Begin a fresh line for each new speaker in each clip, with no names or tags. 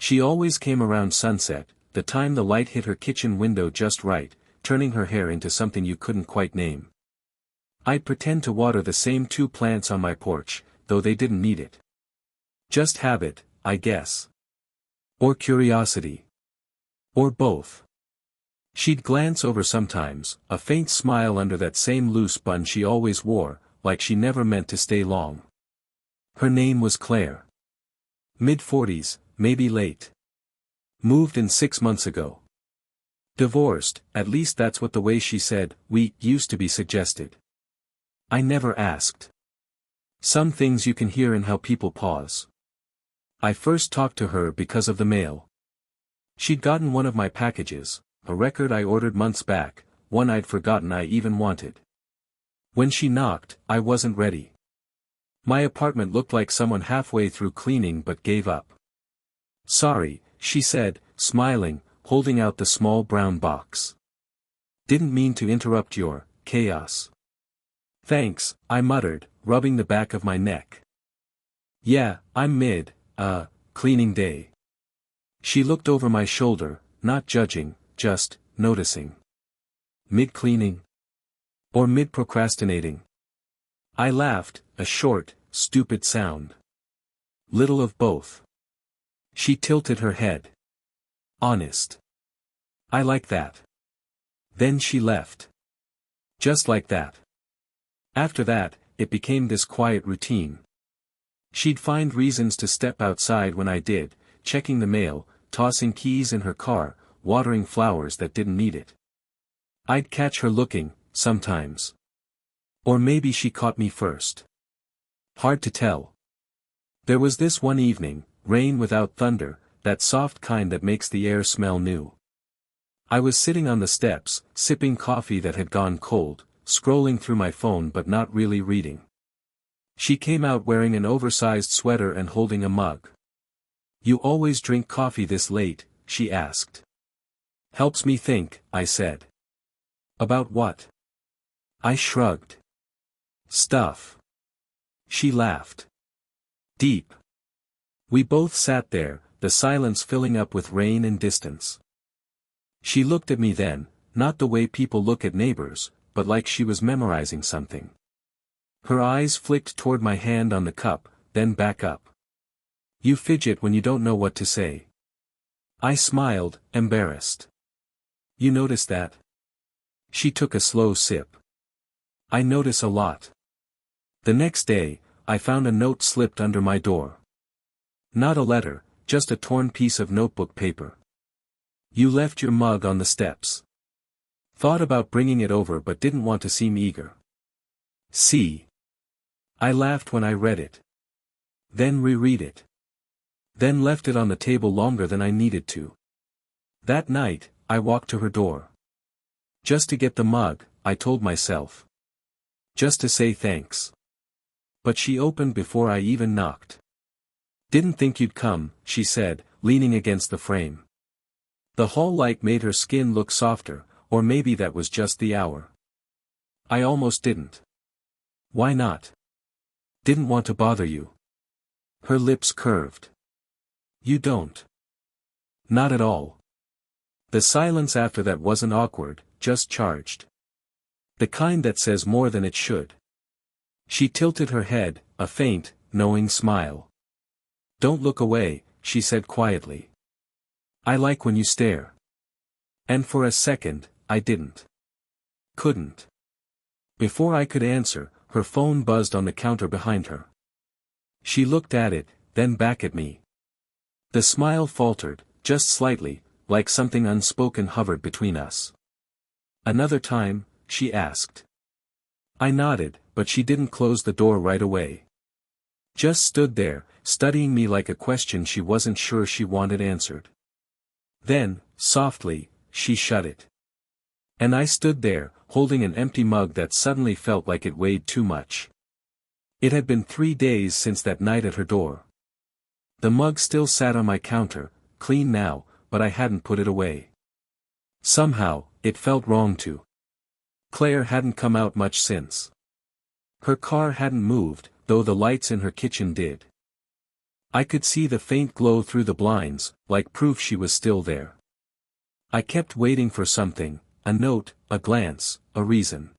She always came around sunset, the time the light hit her kitchen window just right, turning her hair into something you couldn't quite name. I'd pretend to water the same 2 plants on my porch, though they didn't need it. Just habit, I guess. Or curiosity. Or both. She'd glance over sometimes, a faint smile under that same loose bun she always wore, like she never meant to stay long. Her name was Claire. Mid-40s, maybe late. Moved in 6 months ago. Divorced, at least that's what the way she said, "we" used to be suggested. I never asked. Some things you can hear in how people pause. I first talked to her because of the mail. She'd gotten one of my packages, a record I ordered months back, one I'd forgotten I even wanted. When she knocked, I wasn't ready. My apartment looked like someone halfway through cleaning but gave up. "Sorry," she said, smiling, holding out the small brown box. "Didn't mean to interrupt your chaos." "Thanks," I muttered, rubbing the back of my neck. "Yeah, I'm cleaning day." She looked over my shoulder, not judging, just noticing. Mid-cleaning? Or mid-procrastinating? I laughed, a short, stupid sound. Little of both. She tilted her head. "Honest. I like that." Then she left. Just like that. After that, it became this quiet routine. She'd find reasons to step outside when I did, checking the mail, tossing keys in her car, watering flowers that didn't need it. I'd catch her looking, sometimes. Or maybe she caught me first. Hard to tell. There was this one evening, rain without thunder, that soft kind that makes the air smell new. I was sitting on the steps, sipping coffee that had gone cold, scrolling through my phone but not really reading. She came out wearing an oversized sweater and holding a mug. "You always drink coffee this late?" she asked. "Helps me think," I said. "About what?" I shrugged. "Stuff." She laughed. Deep. We both sat there, the silence filling up with rain and distance. She looked at me then, not the way people look at neighbors, but like she was memorizing something. Her eyes flicked toward my hand on the cup, then back up. "You fidget when you don't know what to say." I smiled, embarrassed. "You notice that?" She took a slow sip. "I notice a lot." The next day, I found a note slipped under my door. Not a letter, just a torn piece of notebook paper. "You left your mug on the steps. Thought about bringing it over but didn't want to seem eager. See?" I laughed when I read it. Then reread it. Then left it on the table longer than I needed to. That night, I walked to her door. Just to get the mug, I told myself. Just to say thanks. But she opened before I even knocked. "Didn't think you'd come," she said, leaning against the frame. The hall light made her skin look softer, or maybe that was just the hour. I almost didn't. "Why not?" "Didn't want to bother you." Her lips curved. "You don't." "Not at all." The silence after that wasn't awkward, just charged. The kind that says more than it should. She tilted her head, a faint, knowing smile. "Don't look away," she said quietly. "I like when you stare." And for a second, I didn't. Couldn't. Before I could answer, her phone buzzed on the counter behind her. She looked at it, then back at me. The smile faltered, just slightly, like something unspoken hovered between us. "Another time?" she asked. I nodded, but she didn't close the door right away. Just stood there, studying me like a question she wasn't sure she wanted answered. Then, softly, she shut it. And I stood there, holding an empty mug that suddenly felt like it weighed too much. It had been 3 days since that night at her door. The mug still sat on my counter, clean now, but I hadn't put it away. Somehow, it felt wrong to. Claire hadn't come out much since. Her car hadn't moved, though the lights in her kitchen did. I could see the faint glow through the blinds, like proof she was still there. I kept waiting for something, a note, a glance, a reason.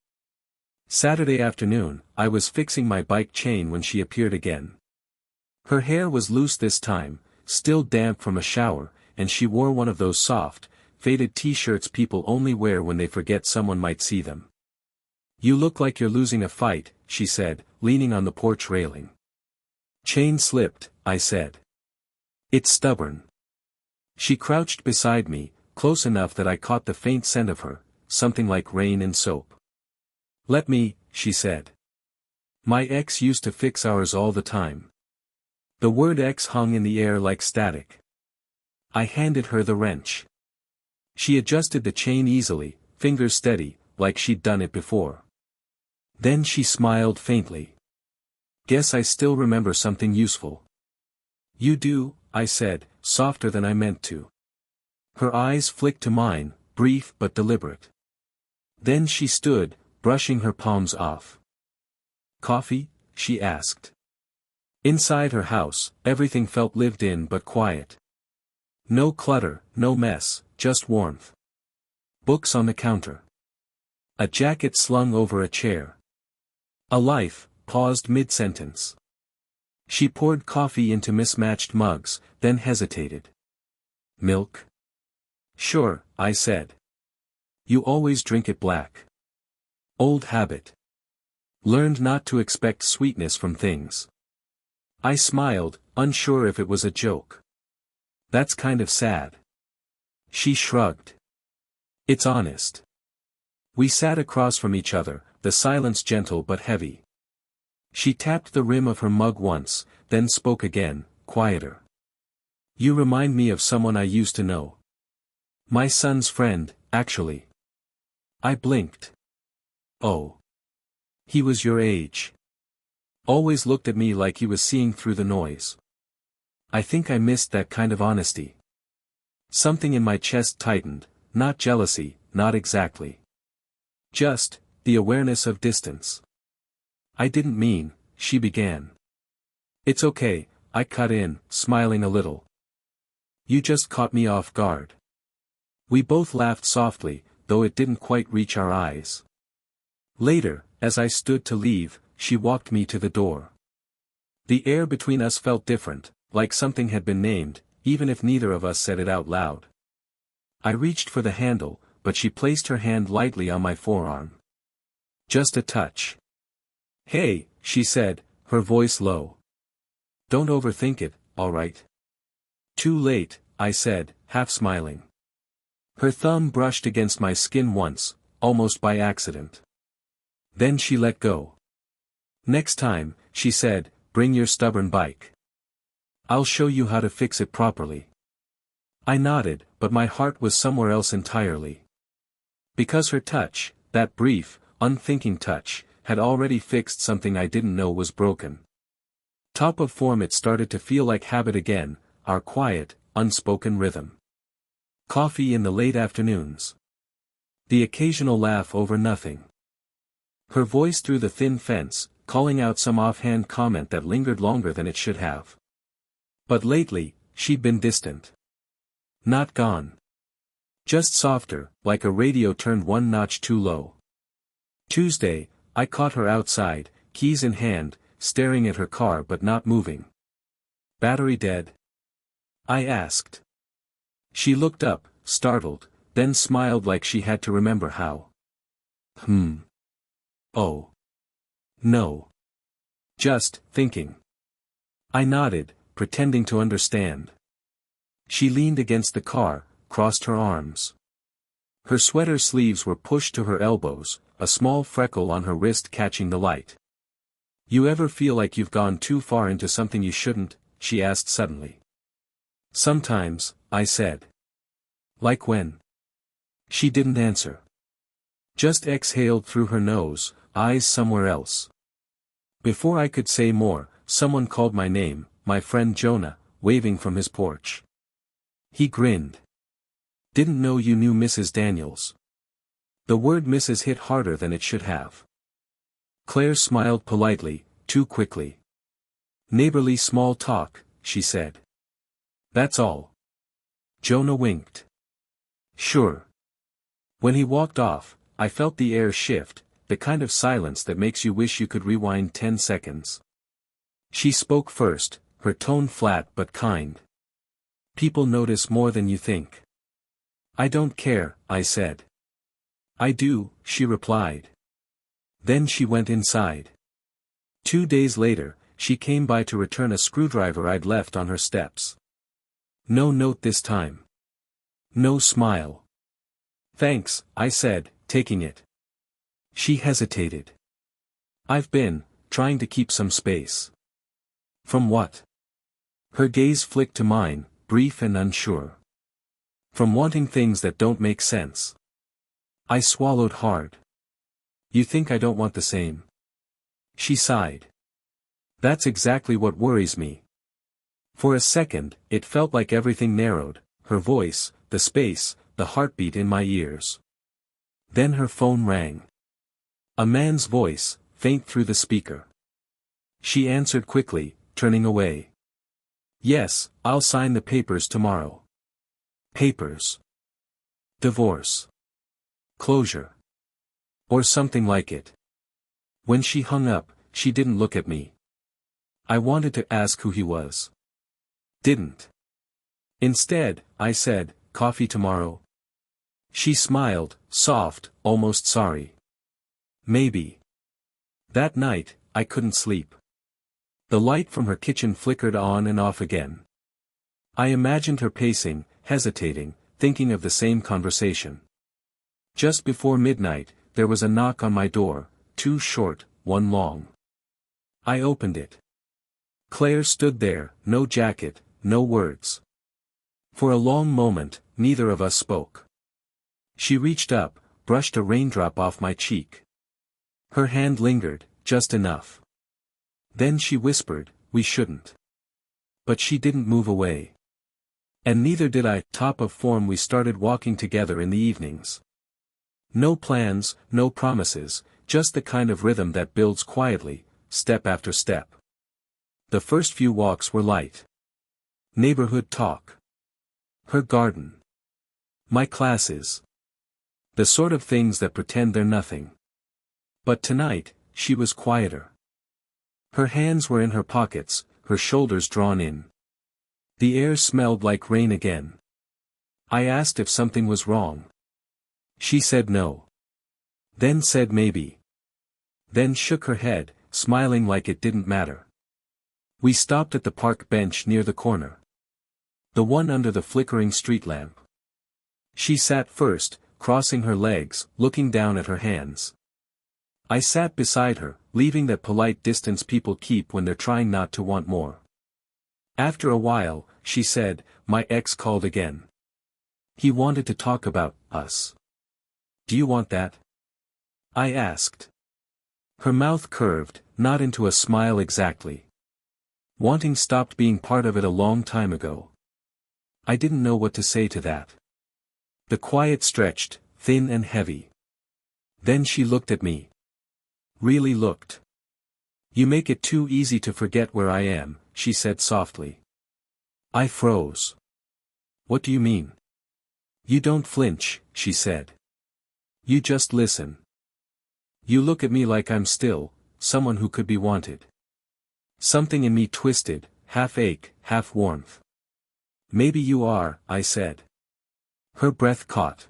Saturday afternoon, I was fixing my bike chain when she appeared again. Her hair was loose this time, still damp from a shower, and she wore one of those soft, faded t-shirts people only wear when they forget someone might see them. "You look like you're losing a fight," she said, leaning on the porch railing. "Chain slipped," I said. "It's stubborn." She crouched beside me, close enough that I caught the faint scent of her, something like rain and soap. "Let me," she said. "My ex used to fix ours all the time." The word ex hung in the air like static. I handed her the wrench. She adjusted the chain easily, fingers steady, like she'd done it before. Then she smiled faintly. "Guess I still remember something useful." "You do," I said, softer than I meant to. Her eyes flicked to mine, brief but deliberate. Then she stood, brushing her palms off. "Coffee?" she asked. Inside her house, everything felt lived in but quiet. No clutter, no mess, just warmth. Books on the counter. A jacket slung over a chair. A life, paused mid-sentence. She poured coffee into mismatched mugs, then hesitated. "Milk?" "Sure," I said. "You always drink it black." "Old habit. Learned not to expect sweetness from things." I smiled, unsure if it was a joke. "That's kind of sad." She shrugged. "It's honest." We sat across from each other, the silence gentle but heavy. She tapped the rim of her mug once, then spoke again, quieter. "You remind me of someone I used to know. My son's friend, actually." I blinked. "Oh. He was your age." Always looked at me like he was seeing through the noise. I think I missed that kind of honesty. Something in my chest tightened, not jealousy, not exactly. Just, the awareness of distance. "I didn't mean," she began. "It's okay," I cut in, smiling a little. "You just caught me off guard." We both laughed softly, though it didn't quite reach our eyes. Later, as I stood to leave, she walked me to the door. The air between us felt different, like something had been named, even if neither of us said it out loud. I reached for the handle, but she placed her hand lightly on my forearm. "Just a touch." "Hey," she said, her voice low. "Don't overthink it, all right?" "Too late," I said, half smiling. Her thumb brushed against my skin once, almost by accident. Then she let go. "Next time," she said, "bring your stubborn bike. I'll show you how to fix it properly." I nodded, but my heart was somewhere else entirely. Because her touch, that brief, unthinking touch, had already fixed something I didn't know was broken. Top of form, it started to feel like habit again, our quiet, unspoken rhythm. Coffee in the late afternoons. The occasional laugh over nothing. Her voice through the thin fence, calling out some offhand comment that lingered longer than it should have. But lately, she'd been distant. Not gone. Just softer, like a radio turned one notch too low. Tuesday, I caught her outside, keys in hand, staring at her car but not moving. "Battery dead?" I asked. She looked up, startled, then smiled like she had to remember how. "Oh. No. Just thinking." I nodded, pretending to understand. She leaned against the car, crossed her arms. Her sweater sleeves were pushed to her elbows, a small freckle on her wrist catching the light. "You ever feel like you've gone too far into something you shouldn't?" she asked suddenly. "Sometimes," I said. "Like when?" She didn't answer. Just exhaled through her nose, eyes somewhere else. Before I could say more, someone called my name, my friend Jonah, waving from his porch. He grinned. "Didn't know you knew Mrs. Daniels." The word Mrs. hit harder than it should have. Claire smiled politely, too quickly. "Neighborly small talk," she said. That's all. Jonah winked. Sure. When he walked off, I felt the air shift, the kind of silence that makes you wish you could rewind 10 seconds. She spoke first, her tone flat but kind. People notice more than you think. I don't care, I said. I do, she replied. Then she went inside. 2 days later, she came by to return a screwdriver I'd left on her steps. No note this time. No smile. Thanks, I said, taking it. She hesitated. I've been trying to keep some space. From what? Her gaze flicked to mine, brief and unsure. From wanting things that don't make sense. I swallowed hard. You think I don't want the same? She sighed. That's exactly what worries me. For a second, it felt like everything narrowed, her voice, the space, the heartbeat in my ears. Then her phone rang. A man's voice, faint through the speaker. She answered quickly, turning away. Yes, I'll sign the papers tomorrow. Papers. Divorce. Closure. Or something like it. When she hung up, she didn't look at me. I wanted to ask who he was. Didn't. Instead, I said, coffee tomorrow? She smiled, soft, almost sorry. Maybe. That night, I couldn't sleep. The light from her kitchen flickered on and off again. I imagined her pacing, hesitating, thinking of the same conversation. Just before midnight, there was a knock on my door, 2 short, 1 long. I opened it. Claire stood there, no jacket, no words. For a long moment, neither of us spoke. She reached up, brushed a raindrop off my cheek. Her hand lingered, just enough. Then she whispered, we shouldn't. But she didn't move away. And neither did I. Top of form, we started walking together in the evenings. No plans, no promises, just the kind of rhythm that builds quietly, step after step. The first few walks were light. Neighborhood talk. Her garden. My classes. The sort of things that pretend they're nothing. But tonight, she was quieter. Her hands were in her pockets, her shoulders drawn in. The air smelled like rain again. I asked if something was wrong. She said no. Then said maybe. Then shook her head, smiling like it didn't matter. We stopped at the park bench near the corner. The one under the flickering street lamp. She sat first, crossing her legs, looking down at her hands. I sat beside her, leaving that polite distance people keep when they're trying not to want more. After a while, she said, my ex called again. He wanted to talk about us. Do you want that? I asked. Her mouth curved, not into a smile exactly. Wanting stopped being part of it a long time ago. I didn't know what to say to that. The quiet stretched, thin and heavy. Then she looked at me. Really looked. You make it too easy to forget where I am, she said softly. I froze. What do you mean? You don't flinch, she said. You just listen. You look at me like I'm still, someone who could be wanted. Something in me twisted, half ache, half warmth. Maybe you are, I said. Her breath caught.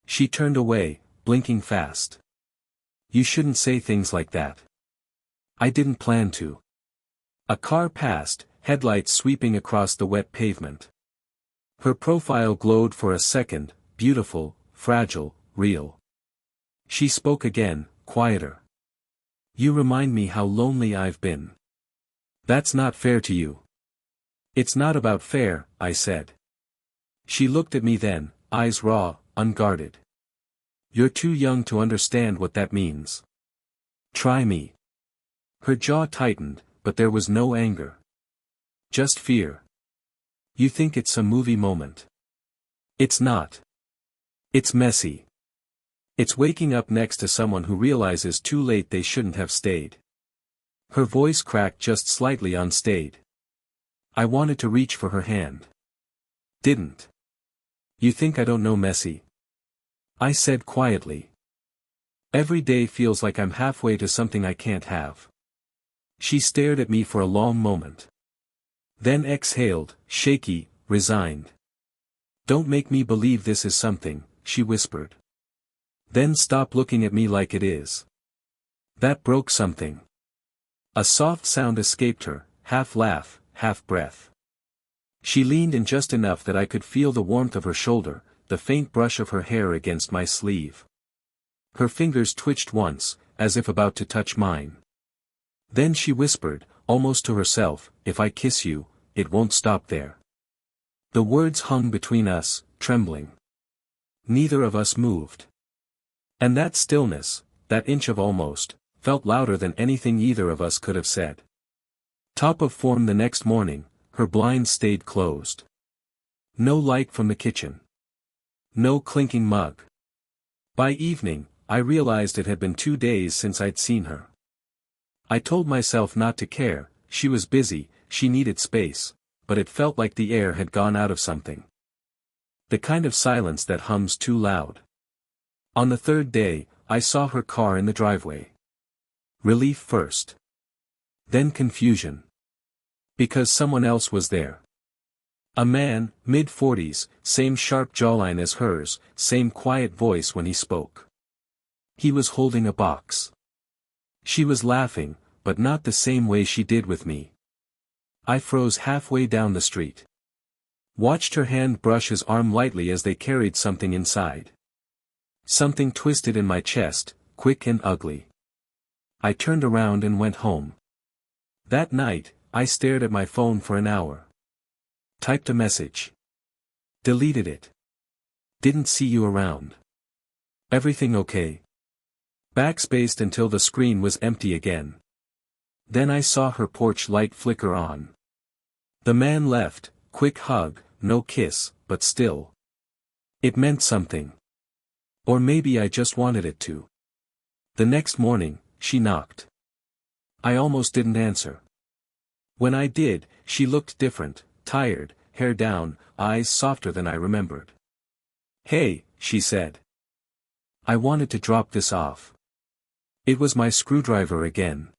She turned away, blinking fast. You shouldn't say things like that. I didn't plan to. A car passed, headlights sweeping across the wet pavement. Her profile glowed for a second, beautiful, fragile, real. She spoke again, quieter. You remind me how lonely I've been. That's not fair to you. It's not about fair, I said. She looked at me then, eyes raw, unguarded. You're too young to understand what that means. Try me. Her jaw tightened, but there was no anger. Just fear. You think it's a movie moment. It's not. It's messy. It's waking up next to someone who realizes too late they shouldn't have stayed. Her voice cracked just slightly unstayed. I wanted to reach for her hand. Didn't. You think I don't know Messi? I said quietly. Every day feels like I'm halfway to something I can't have. She stared at me for a long moment. Then exhaled, shaky, resigned. Don't make me believe this is something, she whispered. Then stop looking at me like it is. That broke something. A soft sound escaped her, half laugh, half breath. She leaned in just enough that I could feel the warmth of her shoulder, the faint brush of her hair against my sleeve. Her fingers twitched once, as if about to touch mine. Then she whispered, almost to herself, if I kiss you, it won't stop there. The words hung between us, trembling. Neither of us moved. And that stillness, that inch of almost, felt louder than anything either of us could have said. Top of form the next morning, her blinds stayed closed. No light from the kitchen. No clinking mug. By evening, I realized it had been 2 days since I'd seen her. I told myself not to care, she was busy, she needed space, but it felt like the air had gone out of something. The kind of silence that hums too loud. On the 3rd day, I saw her car in the driveway. Relief first. Then confusion. Because someone else was there. A man, mid-40s, same sharp jawline as hers, same quiet voice when he spoke. He was holding a box. She was laughing, but not the same way she did with me. I froze halfway down the street. Watched her hand brush his arm lightly as they carried something inside. Something twisted in my chest, quick and ugly. I turned around and went home. That night, I stared at my phone for an hour. Typed a message. Deleted it. Didn't see you around. Everything okay? Backspaced until the screen was empty again. Then I saw her porch light flicker on. The man left, quick hug, no kiss, but still. It meant something. Or maybe I just wanted it to. The next morning, she knocked. I almost didn't answer. When I did, she looked different, tired, hair down, eyes softer than I remembered. Hey, she said. I wanted to drop this off. It was my screwdriver again.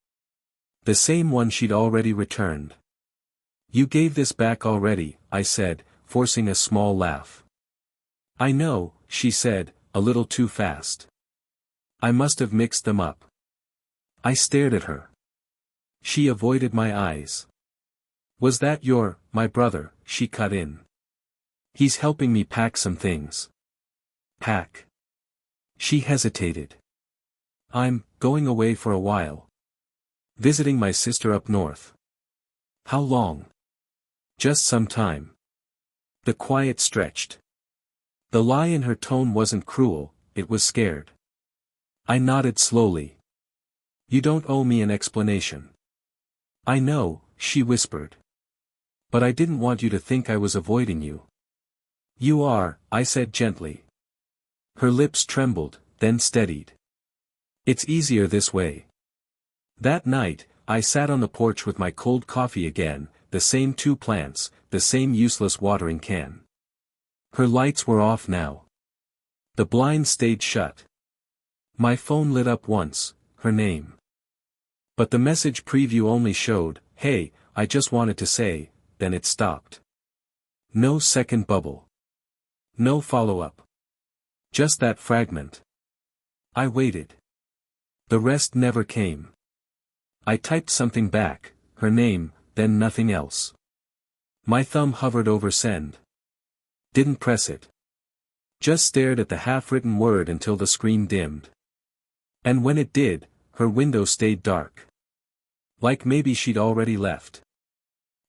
The same one she'd already returned. You gave this back already, I said, forcing a small laugh. I know, she said, a little too fast. I must have mixed them up. I stared at her. She avoided my eyes. Was that my brother, she cut in. He's helping me pack some things. Pack. She hesitated. I'm going away for a while. Visiting my sister up north. How long? Just some time. The quiet stretched. The lie in her tone wasn't cruel, it was scared. I nodded slowly. You don't owe me an explanation. I know, she whispered. But I didn't want you to think I was avoiding you. You are, I said gently. Her lips trembled, then steadied. It's easier this way. That night, I sat on the porch with my cold coffee again, the same 2 plants, the same useless watering can. Her lights were off now. The blinds stayed shut. My phone lit up once, her name. But the message preview only showed, hey, I just wanted to say, then it stopped. No second bubble. No follow-up. Just that fragment. I waited. The rest never came. I typed something back, her name, then nothing else. My thumb hovered over send. Didn't press it. Just stared at the half-written word until the screen dimmed. And when it did, her window stayed dark. Like maybe she'd already left.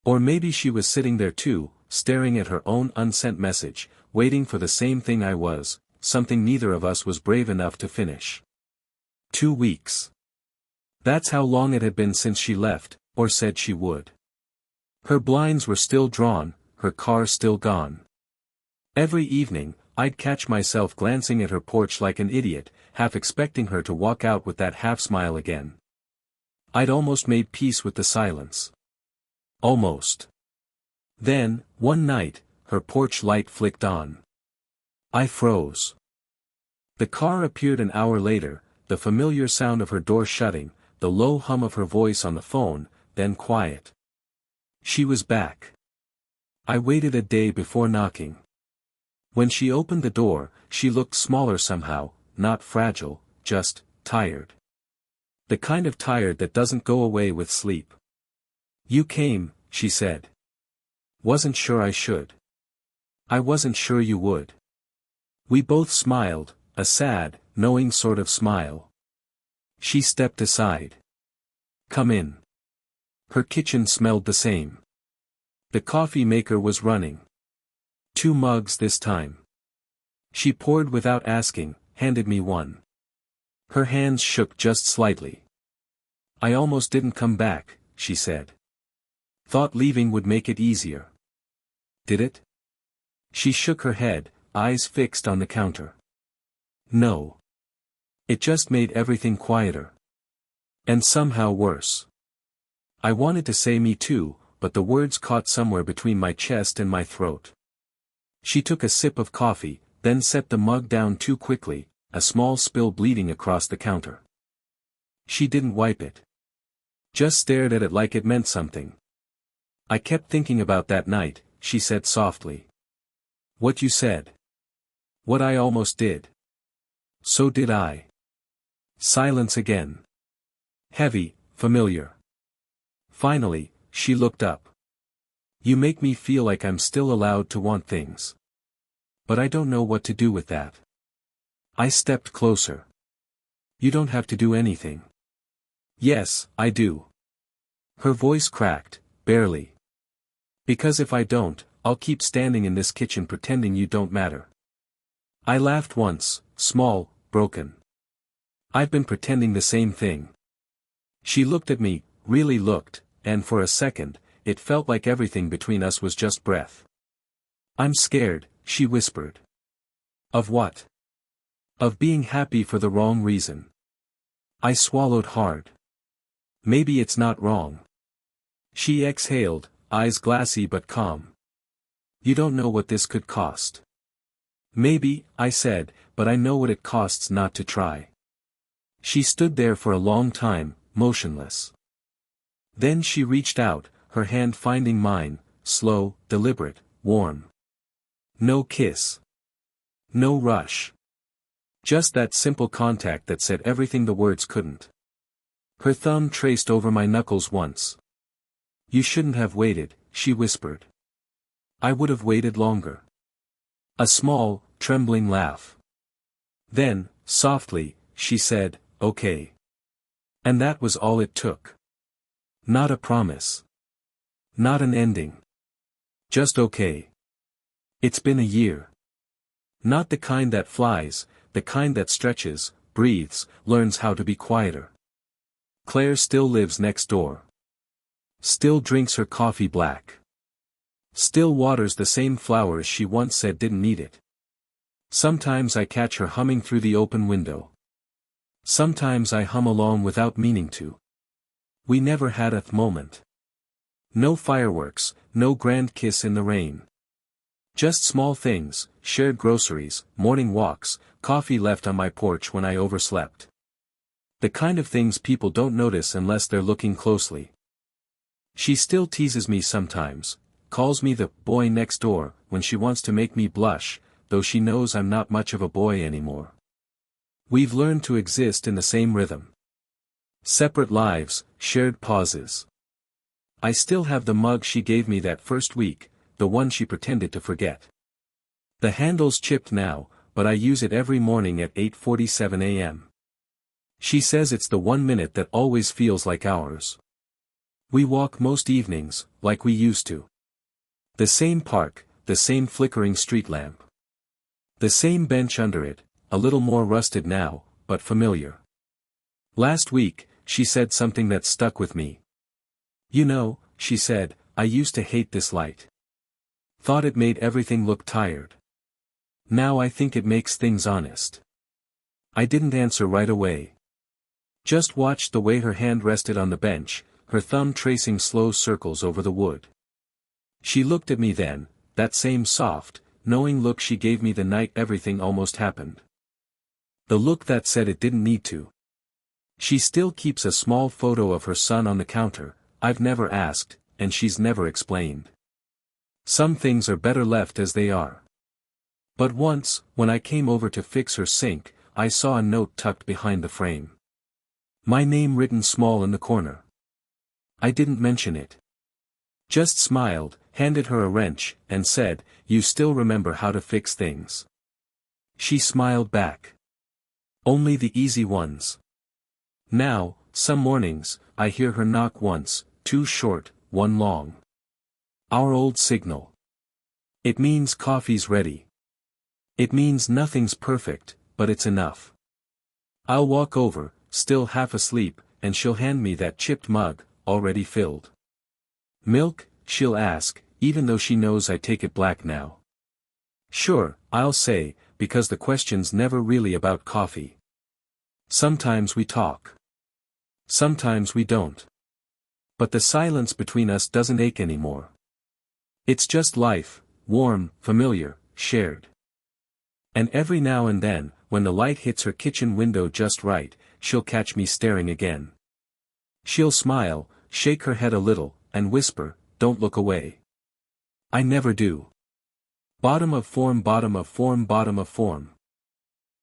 Or maybe she was sitting there too, staring at her own unsent message, waiting for the same thing I was, something neither of us was brave enough to finish. 2 weeks. That's how long it had been since she left, or said she would. Her blinds were still drawn, her car still gone. Every evening, I'd catch myself glancing at her porch like an idiot, half expecting her to walk out with that half-smile again. I'd almost made peace with the silence. Almost. Then, one night, her porch light flicked on. I froze. The car appeared an hour later, the familiar sound of her door shutting, the low hum of her voice on the phone, then quiet. She was back. I waited a day before knocking. When she opened the door, she looked smaller somehow, not fragile, just tired. The kind of tired that doesn't go away with sleep. "You came," she said. "Wasn't sure I should." "I wasn't sure you would." We both smiled, a sad, knowing sort of smile. She stepped aside. "Come in." Her kitchen smelled the same. The coffee maker was running. 2 mugs this time. She poured without asking, handed me one. Her hands shook just slightly. "I almost didn't come back," she said. "Thought leaving would make it easier." "Did it?" She shook her head, eyes fixed on the counter. "No. It just made everything quieter. And somehow worse." I wanted to say me too, but the words caught somewhere between my chest and my throat. She took a sip of coffee, then set the mug down too quickly, a small spill bleeding across the counter. She didn't wipe it. Just stared at it like it meant something. "I kept thinking about that night," she said softly. "What you said. What I almost did." "So did I." Silence again. Heavy, familiar. Finally, she looked up. "You make me feel like I'm still allowed to want things. But I don't know what to do with that." I stepped closer. "You don't have to do anything." "Yes, I do." Her voice cracked, barely. "Because if I don't, I'll keep standing in this kitchen pretending you don't matter." I laughed once, small, broken. "I've been pretending the same thing." She looked at me, really looked, and for a second, it felt like everything between us was just breath. "I'm scared," she whispered. "Of what?" "Of being happy for the wrong reason." I swallowed hard. "Maybe it's not wrong." She exhaled, eyes glassy but calm. "You don't know what this could cost." "Maybe," I said, "but I know what it costs not to try." She stood there for a long time, motionless. Then she reached out, her hand finding mine, slow, deliberate, warm. No kiss. No rush. Just that simple contact that said everything the words couldn't. Her thumb traced over my knuckles once. "You shouldn't have waited," she whispered. "I would have waited longer." A small, trembling laugh. Then, softly, she said, "Okay." And that was all it took. Not a promise. Not an ending. Just okay. It's been a year. Not the kind that flies, the kind that stretches, breathes, learns how to be quieter. Claire still lives next door. Still drinks her coffee black. Still waters the same flowers she once said didn't need it. Sometimes I catch her humming through the open window. Sometimes I hum along without meaning to. We never had a moment. No fireworks, no grand kiss in the rain. Just small things, shared groceries, morning walks, coffee left on my porch when I overslept. The kind of things people don't notice unless they're looking closely. She still teases me sometimes, calls me the boy next door, when she wants to make me blush, though she knows I'm not much of a boy anymore. We've learned to exist in the same rhythm. Separate lives, shared pauses. I still have the mug she gave me that first week, the one she pretended to forget. The handle's chipped now, but I use it every morning at 8:47 a.m. She says it's the 1 minute that always feels like hours. We walk most evenings, like we used to. The same park, the same flickering street lamp. The same bench under it, a little more rusted now, but familiar. Last week, she said something that stuck with me. "You know," she said, "I used to hate this light. Thought it made everything look tired. Now I think it makes things honest." I didn't answer right away. Just watched the way her hand rested on the bench, her thumb tracing slow circles over the wood. She looked at me then, that same soft, knowing look she gave me the night everything almost happened. The look that said it didn't need to. She still keeps a small photo of her son on the counter. I've never asked, and she's never explained. Some things are better left as they are. But once, when I came over to fix her sink, I saw a note tucked behind the frame. My name written small in the corner. I didn't mention it. Just smiled, handed her a wrench, and said, "You still remember how to fix things." She smiled back. "Only the easy ones." Now, some mornings, I hear her knock once, two short, one long. Our old signal. It means coffee's ready. It means nothing's perfect, but it's enough. I'll walk over, still half asleep, and she'll hand me that chipped mug, already filled. "Milk?" she'll ask, even though she knows I take it black now. "Sure," I'll say, because the question's never really about coffee. Sometimes we talk. Sometimes we don't. But the silence between us doesn't ache anymore. It's just life, warm, familiar, shared. And every now and then, when the light hits her kitchen window just right, she'll catch me staring again. She'll smile, shake her head a little, and whisper, "Don't look away." I never do. Bottom of form, bottom of form, bottom of form.